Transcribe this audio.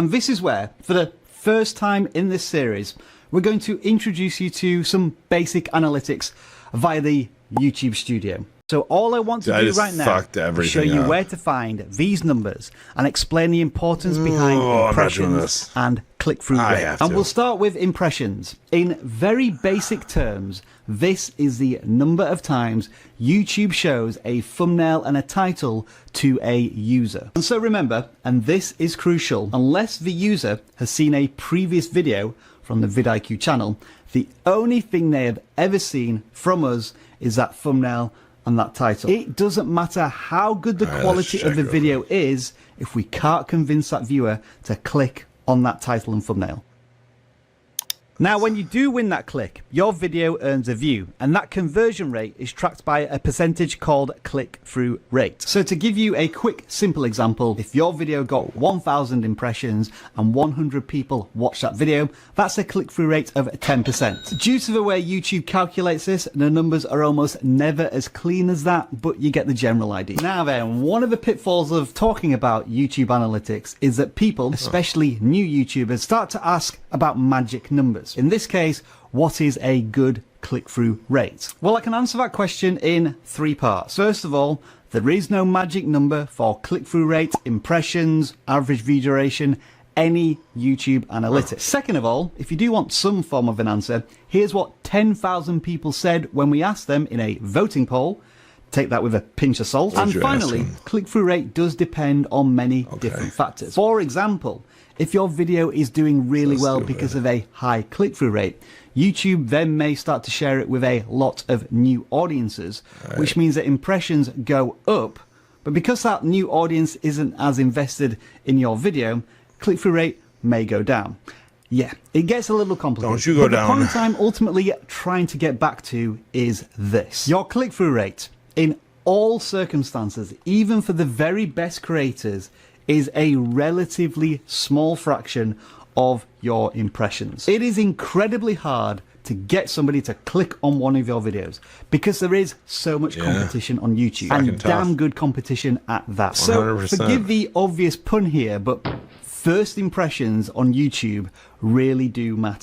And this is where, for the first time in this series, we're going to introduce you to some basic analytics via the YouTube Studio. So all I want to do right now is show you where to find these numbers and explain the importance behind impressions and click-through rate. And we'll start with impressions. In very basic terms, this is the number of times YouTube shows a thumbnail and a title to a user. And so remember, and this is crucial, unless the user has seen a previous video from the vidIQ channel, the only thing they have ever seen from us is that thumbnail and that title. It doesn't matter how good the quality of the video is if we can't convince that viewer to click on that title and thumbnail. Now, when you do win that click, your video earns a view, and that conversion rate is tracked by a percentage called click-through rate. So to give you a quick, simple example, if your video got 1,000 impressions and 100 people watched that video, that's a click-through rate of 10%. Due to the way YouTube calculates this, the numbers are almost never as clean as that, but you get the general idea. Now then, one of the pitfalls of talking about YouTube analytics is that people, especially new YouTubers, start to ask about magic numbers. In this case, what is a good click-through rate? Well, I can answer that question in 3 parts. First of all, there is no magic number for click-through rate, impressions, average view duration, any YouTube analytics. Second of all, if you do want some form of an answer, here's what 10,000 people said when we asked them in a voting poll. Take that with a pinch of salt. And finally, click-through rate does depend on many different factors. For example, if your video is doing really well because of a high click-through rate, YouTube then may start to share it with a lot of new audiences, which means that impressions go up. But because that new audience isn't as invested in your video, click-through rate may go down. Yeah, it gets a little complicated. Don't you go down. The point I'm ultimately trying to get back to is this. Your click-through rate, in all circumstances, even for the very best creators, is a relatively small fraction of your impressions. It is incredibly hard to get somebody to click on one of your videos because there is so much competition on YouTube, and damn good competition at that. 100%. So forgive the obvious pun here, but first impressions on YouTube really do matter.